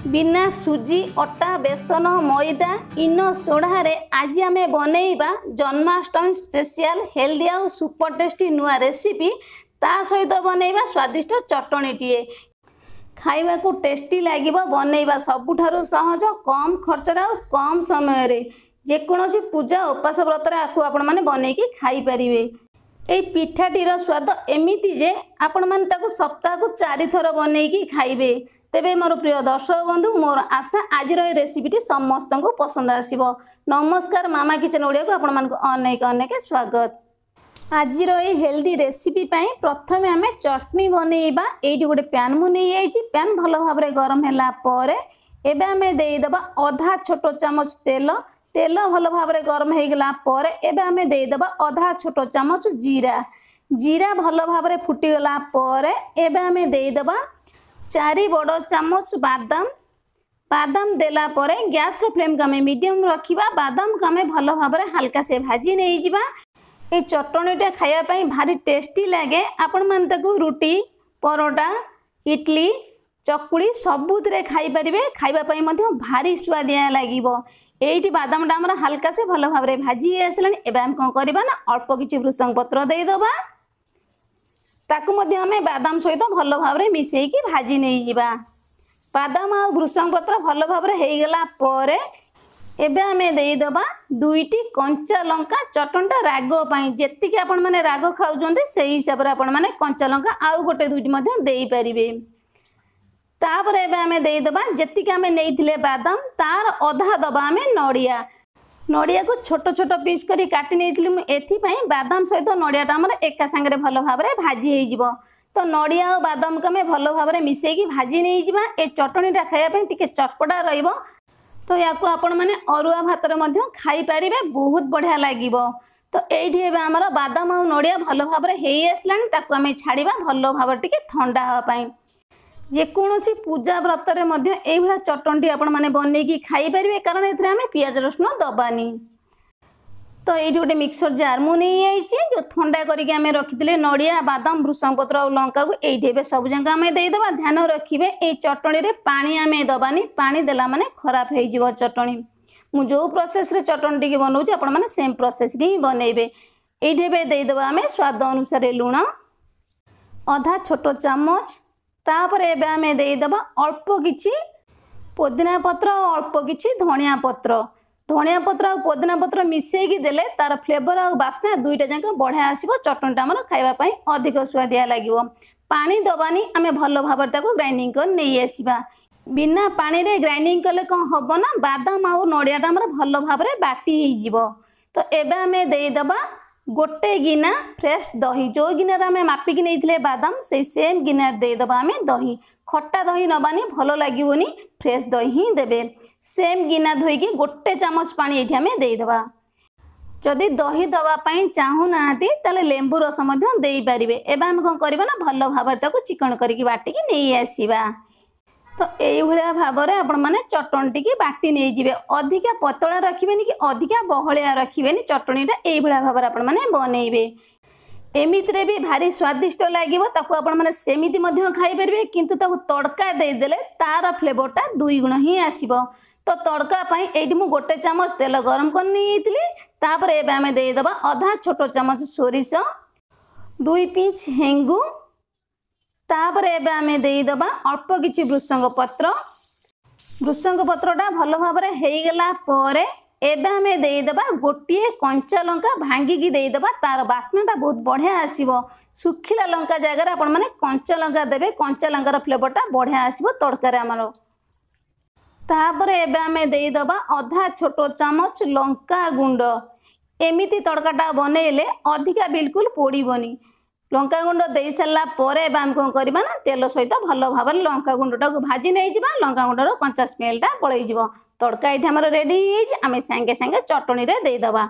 बिना सुजी अटा बेसन मैदा इनो सोढ़ा आज आम बनइबा जन्माष्टमी स्पेशल हेल्दी आउ सुपर टेस्टी नुआ रेसिपी ता सहित बनइबा स्वादिष्ट चटणीटीए खाइबा को टेस्टी लगे बनइबा सबुठारु सहज कम खर्चर आ कम समय रे जेकोसी पूजा उपास व्रत आपण मैंने बनईकी खाई पारिबे। ए पिठाटीर स्वाद एमिति जे आपण मैंने ताकू सप्ताह को 4 थर बनईकी खाइबे। तेबे मोर प्रिय दर्शक बंधु मोर आशा आज रेसिपीटी समस्त को पसंद आसीबो। नमस्कार मामा किचन ओडिया को आपण मानक अनेक अनेक स्वागत। आज हेल्दी रेसिपी पाई प्रथमे आमे चटनी बनइबा। एठी गोटे पैन मु नै आइछि। पैन भलो भाबरे गरम हैला परे एबे आमे देई दबा आधा छोटो चामच तेल। तेल भलो भाबरे गरम हो गला परे एबे आमे देई दबा आधा छोटो चामच जीरा। जीरा भलो भाबरे फुटी गला परे एबे आमे देई दबा 4 बड़ चामच बादाम। बादाम देला परे गैस रो फ्लेम को आमे मीडियम रखिबा। बादाम को आमे भलो भाबरे हल्का से भाजी नै जिबा। ए चटणीटा खाया पाई भारी टेस्टी लगे। आपण मान ताकू रुटी परोटा इडली चकुड़ी सबुतरे खाई परिबे। खाइबा पाई मध्य भारी स्वादिया लागिबो। एइटी बादामटा हमर हल्का से भलो भाबरे भाजी आसलानी। एबे हम कोन करबा ना अल्प किछि भृषंग पत्र देई दबा। ताकू मध्य हमें बादाम सहित भलो भाबरे मिसेइकी भाजी नै जिबा। बादाम आ भृषंग पत्र भलो भाबरे हेइ गेला परे एबे आमे देई दबा 2टी कंचा लंका। चटणीटा राग पाई जेतिके आपण माने राग खाउजोंते सेही हिसाब रे आपण माने कंचा लंका आउ गोटे 2टी मध्य देई परिबे। तापर एबे आमे देई दबा जेतिके आमे नेइथिले बादाम तार आधा दबा आमे नडिया। नडिया को छोट छोट पीस करी काटी नेइथिली मु। एथि पई बादाम सहित नडियाटा हमर एका संगे भलो भाबरे भाजी हेइ जिवो। तो नडिया और बादाम को आमे भलो भाबरे मिसेकी भाजी नै जिबा। ए चटणीटा खाया पई टिके चटपटा रहिबो। तो या को आपण माने अरुआ भात रे मध्य खाई पारिबे। बहुत बढ़िया लागिबो। तो एइठी एबे हमर बादाम और नडिया भलो भाबरे हेइ आसलानी। ताकू आमे छाड़ीबा भलो भाबरे टिके ठंडा हवा पाई। जेकोसी पूजा व्रत रे मध्य एइ भला चटणीटी आपण माने बनईकी खाई पारिबे। कारण एथरे आमे पियाज रसुन दबानी। तो ये गोटे मिक्सर जार मु नहीं आइछि जो ठंडा करके आमे रखिथिले नडिया बादाम भृषंग पत्र और लंका को एइठे सब जंग आमे देई दबा। ध्यान रखिबे ए चटणी रे पानी आमे दबानी। पानी देला माने खराब हे जिवो चटणी। मु जो प्रोसेस रे चटणी टिके बनौछि आपण माने सेम प्रोसेस रे बनइबे। एइठे बे देई दबा आमे स्वाद अनुसार लूण आधा छोटो चामच। तापर एबे आमे देई दबा अल्प किछि पुदीना पत्र और अल्प किछि धनिया पत्र। धनिया पत्र और पुदीना पत्र मिसेकी देले तार फ्लेवर और बास्ना दुईटा जाक बढ़िया आसीबो। चटणीटा हमर खाइबा पई अधिक स्वादिया लागिबो। पानी दबानी आमे भलो भाबर ताको ग्राइंडिंग कर नै आसीबा। बिना पानी रे ग्राइंडिंग कले कोन हबो ना बादाम और नडियाटा हमर भलो भाबरे बाटी हे जिवो। तो एबे आमे देई दबा गोटे गिना फ्रेश दही। जो गिनार आमे मापिकी नैथिले बादाम से सेम गिनार देई दबा आमे दही। खट्टा दही नबानी भलो लागिवोनी। फ्रेश दही ही देबे। सेम गिना धोईकी गोटे चामच पानी एठी आमे देई दबा। जदि दही दबा पई चाहू नाहाती ताले लेंबू रस मध्य देई पारिबे। एबे हम कोन करबा ना भलो भाबर ताको चिकन करिकी बाटिकी नेई आसीबा। तो एई भलिया भाबरे आपण माने चटणीटी की बाटी नै जिवे। अधिका पतला रखिबेनी कि अधिका बहलिया रखिबेनी। चटणीटा एई भलिया भाबरे आपण माने बनइबे। एमितिरे भी भारी स्वादिष्ट लागिबो। ताको आपण माने सेमिति मध्य खाई परिबे। किंतु ताको तड़का देई देले तार फ्लेवरटा 2 गुण ही आसीबो। तो तड़का पई एठी मु गोटे चामच तेल गरम कर नेइतिली। तापर एबे आमे देई दबा आधा छोटो चामच सोरिष 2 पिंच हेंगु। तापर एबे आमे देई दबा अल्प किछि भृषंग पत्र। भृषंग पत्रटा भलो भाबरे हेइ गेला परे एबे आमे देई दबा गोटिए कंचा लंका भांगी देई दबा। तार बास्नाटा बहुत बढ़िया आसीबो। सुखिला लंका जगह आपण माने कंचा लंका देबे। कंचा लंकार फ्लेवरटा बढ़िया आसीबो तड़का रे हमरो। तापर एबे आमे देई दबा आधा छोटो चामच लंका गुंड। एमिति तड़काटा बनेले अधिका बिल्कुल पोड़ीबोनी। लंका गुंड देई सारला परे एबे हम कोन करबा ना तेल सहित भलो भाबर लंका गुंडटा को भाजी नै जिबा। लंका गुंडर कंचा स्मेलटा पळै जिवो। तड़का एठी हमर रेडी हे जे आमे संगे संगे चटणी रे देई दबा।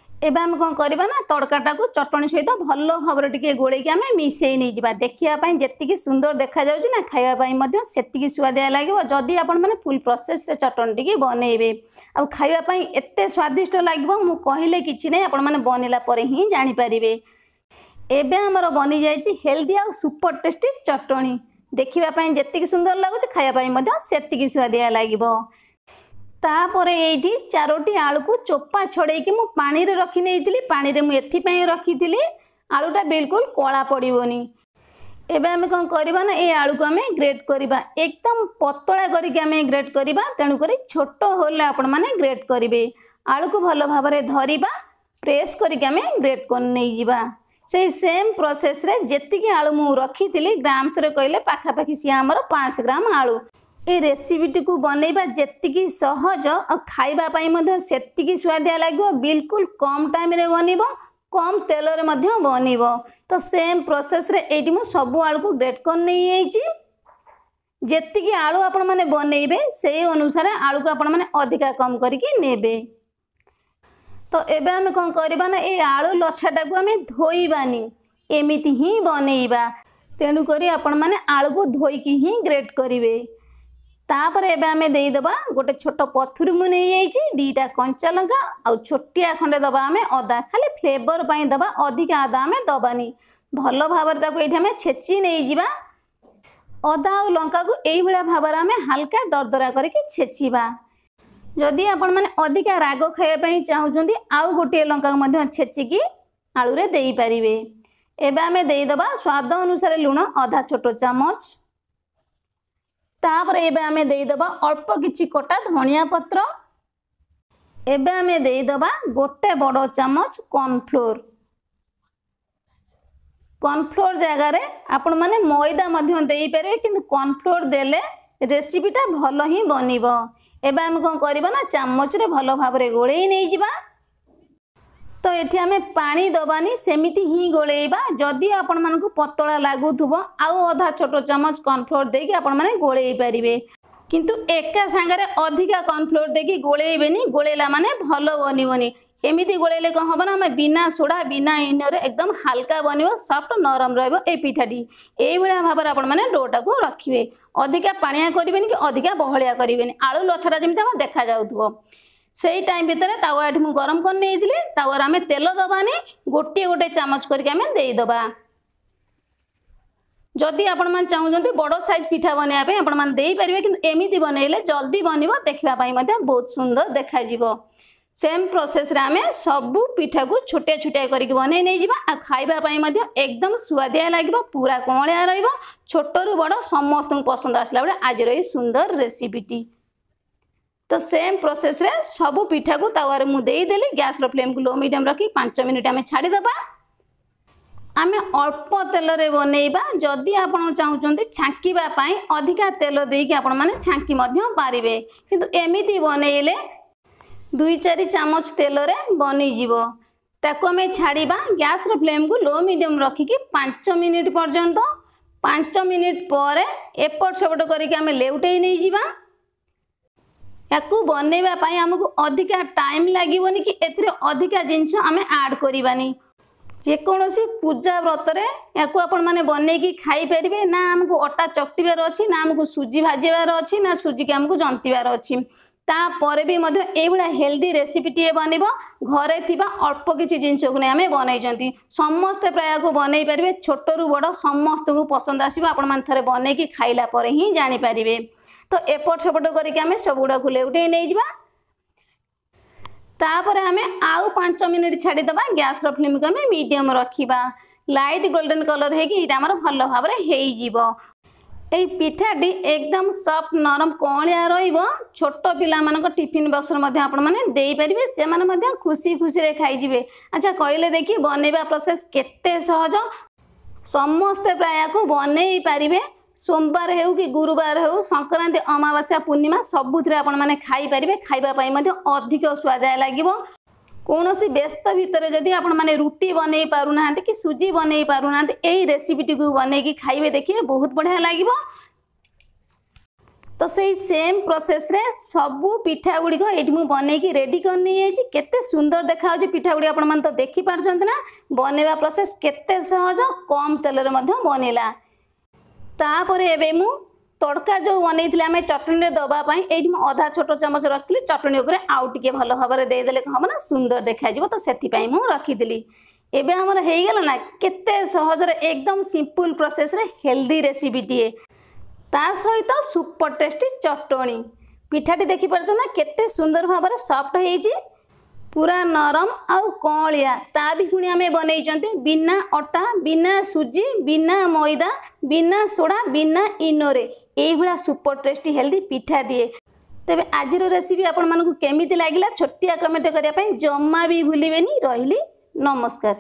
एबे हम कोन करबा ना तड़काटा को चटणी सहित भलो भाबर टिके गोळै के आमे मिसेई नै जिबा। देखिया पई जेतिकी सुंदर देखा जाउची ना खाइबा पई मध्य सेतिकी स्वादिया लागिबो। जदी आपण माने फुल प्रोसेस रे चटणी टिके बनइबे आ खाइबा पई एते स्वादिष्ट लागिबो मु कहिले किछि नै आपण माने बनिला परे ही जानि परिबे। एबे हमर बनी जाइछि हेल्दी आ सुपर टेस्टी चटणी। देखा जी सुंदर लगुच खायापी से स्वादिया लगे। तापर ये 4टी आलू को चोपा छड़े मु पानी रे रखी नहीं पानी रे मुझे रखी आलूटा बिल्कुल कला पड़ोनी। एबे आमे कौन करबा ना ये आलू को आमे ग्रेट करबा एकदम पतला करके आमे ग्रेट करबा तेणु करी छोट होले आपण माने ग्रेट करिवे। आलू को भल भाव में धरिबा प्रेस करके आमे ग्रेट कर नहीं जिबा। से सेम प्रोसेस रे जेतिकी आलू मु रखी ग्राम्स रे कहले पाखापाखी सी हमर 5 ग्राम आलू। ये रेसिपीटी को बनैबा जेतिकी सहज और खाइबा पई मध्य सेतिकी स्वादिया लागो। बिल्कुल कम टाइम रे बनिबो कम तेल रे मध्य बनिबो। तो सेम प्रोसेस रे एटी मु सब आलू को ग्रेट कर नहीं आइची। जेतिकी आलू आपण माने बनैबे से अनुसार आलू को आपण माने अधिका कम करके नेबे। तो एबे आमे कौन करबा ना ये आलू लछाटा को आमे धोइबानी एमिति ही बनैबा तेणु करी आपण माने आलू को धोइकी ही ग्रेट करिवे। तापर एबे आमे देई दबा गोटे छोट पथुरी मु नै आइची 2टा कंचा लंका आ छोटिया खंडे दबा आमे अदा खाली फ्लेवर पई दबा अधिका अदा आमे दबानी भलो भाबर ताको एठी आमे छेची नै जिबा। अदा और लंका को एई भला भाबर आमे हल्का दरदरा करके छेचिबा। जदि आपण माने अधिका राग खाया पई चाहुचंदी आउ गोटे लंका को मध्य छेचिकी आलू रे देई परिवे। एबे आमे देई दबा स्वाद अनुसार लूण आधा छोट चामच। तापर एबे आमे देई दबा अल्प किछि कटा धनिया पत्र। एबे आमे देई दबा गोटे बड़ चामच कॉर्नफ्लोर। कॉर्नफ्लोर जगह रे आपण माने मैदा मध्य देई पारे किंतु कॉर्नफ्लोर देले रेसिपीटा भलो ही बनिबो। एबे आमे कोन करबा ना चामच रे भलो भाव रे गोळेई नै जिबा। तो एठी आमे पानी दबानी सेमिति ही गोळेइबा। जदि आपण मानकु पतला लागुथुबो आउ आधा छोट चामच कॉर्नफ्लोर देकी आपण माने गोळेई परिबे किंतु एका संगे अधिका कॉर्नफ्लोर देकी गोळेइबेनी गोळेला माने भलो बनिबोनी। एमिति गोळेले कौन हम ना बिना सोडा बिना इनोरे एकदम हल्का बनिबो सॉफ्ट नरम रहइबो ए पिठाटी। एई भलिया भाबर आपण माने डोटा को रखिबे अधिका पानिया करिबेनी कि अधिका बहलिया करिबेनी। आलू लछटा जेमिति हम देखा जाउथबो सेई टाइम भितर तावा एठी मु गरम कर नेइथिले तावर आमे तेल दबानी गोटे गोटे चामच करके आमे देई दबा। जदि आपण मान चाहुचंती बड़ साइज पिठा बनेया पे आपण मान देई परिबे कि एमिति बनेइले जल्दी बनिबो देखिबा पई मध्ये बहुत सुंदर देखा जिवो। सेम प्रोसेस रे आमे सब पिठा को छोटे छोटे करके बने नहीं जिबा आ खाइबा पई मध्ये एकदम स्वादिया लागिबो पूरा कोमलिया रहइबो छोटरू बड़ समस्त पसंद आसला बडे आज रही सुंदर रेसिपीटी। तो सेम प्रोसेस रे सब पिठा को तावारे मु देई देली गैस रो फ्लेम को लो मीडियम रखी 5 मिनिट आमे छाड़ी दबा। आमे अल्प तेल रे बनेइबा जदि आपण चाहुचंती छांकीबा पई अधिका तेल देकी आपण माने छांकी मध्ये पारिबे किंतु एमिति बनेइले 2-4 चामच तेल रे बनी जीवो। ताको आमे छाड़ीबा गैस रो फ्लेम को लो मीडियम रखी 5 मिनिट पर्यंत 5 मिनिट पर एपट सेपट करके आमे लेउटेई नै जीवा। याकू बनेबा पई हमकु अधिका टाइम लागिवनी कि एथिरे अधिका जिंस आमे ऐड करिबानी। जे कोनोसी पूजा व्रत रे याकू आपण माने बने की खाई परिबे ना हमकु अटा चकटिबार अछि ना हमकु सुजी भाजीबार अछि ना सुजी के हमकु जंतीबार अछि। तापर भी मध्य ए भला हेल्दी रेसिपीटी बनिबो घरे थिबा अल्प किछि जिंस को नै आमे बनाइजंती समस्त प्राय को बनै परिबे छोटरू बड़ समस्त को पसंद आसीबो। आपण मान थरे बनै की खाइला पर ही जानि परिबे। तो एपट सेपट करके आमे सब गुडा को लेउटे नै जिबा। तापर आमे आउ 5 मिनिट छाडी दबा गैस रो फ्लेम को आमे मीडियम रखिबा। लाइट गोल्डन कलर हे कि इटा हमर भलो भाव रे हेई जिवो। ए पिठाटी एकदम सॉफ्ट नरम कोलिया रहिबो छोट पिला मानक टिफिन बॉक्स रे मध्ये आपण माने देई परिबे से माने मध्ये खुशी खुशी रे खाई जिवे। अच्छा कहले देखि बनेबा प्रोसेस केते सहज समस्त प्राय को बनेई परिबे। सोमवार हेउ कि गुरुवार हेउ संक्रांति अमावास्या पूर्णिमा सबुथरे आपण माने खाई परिबे खाइबा पई मध्ये अधिक स्वादिया लागिबो। कोनोसी व्यस्त भितर जदि आपण माने रुटी बनेई पारु नाहंती कि सुजी बनेई पारु नाहंती एई रेसिपीटी को बनेई की खाइबे देखिए बहुत बढ़िया लागिबो। तो सही सेम प्रोसेस रे सबु पिठा गुडी को एठी मु बनेई की रेडी करनी आइछि। केते सुंदर देखा होछि पिठा गुडी आपण मान तो देखि पारछंती ना बनेबा प्रोसेस केते सहज कम तेल रे मध्ये बनेला। तापर एबे मु तड़का जो बनईले आम चटनी दबा ये आधा छोट चमच रखी चटनी उपर आउ टे भल भाव में देदेले हम ना सुंदर देखा तो से रखीदी। एवं आमर हो गला ना केते सहज एकदम सिंपल प्रोसेस रे हेल्दी रेसिपीटीए। ତା ସହିତ ସୁପର ଟେଷ୍ଟି ଚଟଣି। ପିଠାଟି ଦେଖିପାରୁଛ ନା କେତେ ସୁନ୍ଦର ଭାବରେ ସଫ୍ଟ ହେଇଛି, ପୁରା ନରମ ଆଉ କଅଁଳିଆ। ତା ବି ପୁଣି ଆମେ ବନେଇଛନ୍ତି ବିନା ଅଟା, ବିନା ସୁଜି, ବିନା ମଇଦା, ବିନା ସୋଡ଼ା, ବିନା ଇନୋରେ। ଏଇଭଳିଆ ସୁପର ଟେଷ୍ଟି ହେଲ୍ଦି ପିଠାଟିଏ। ତେବେ ଆଜିର ରେସିପି ଆପଣମାନଙ୍କୁ କେମିତି ଲାଗିଲା ଛୋଟିଆ କମେଣ୍ଟ କରିବା ପାଇଁ ଜମା ବି ଭୁଲିବେନି। ରହିଲି, ନମସ୍କାର।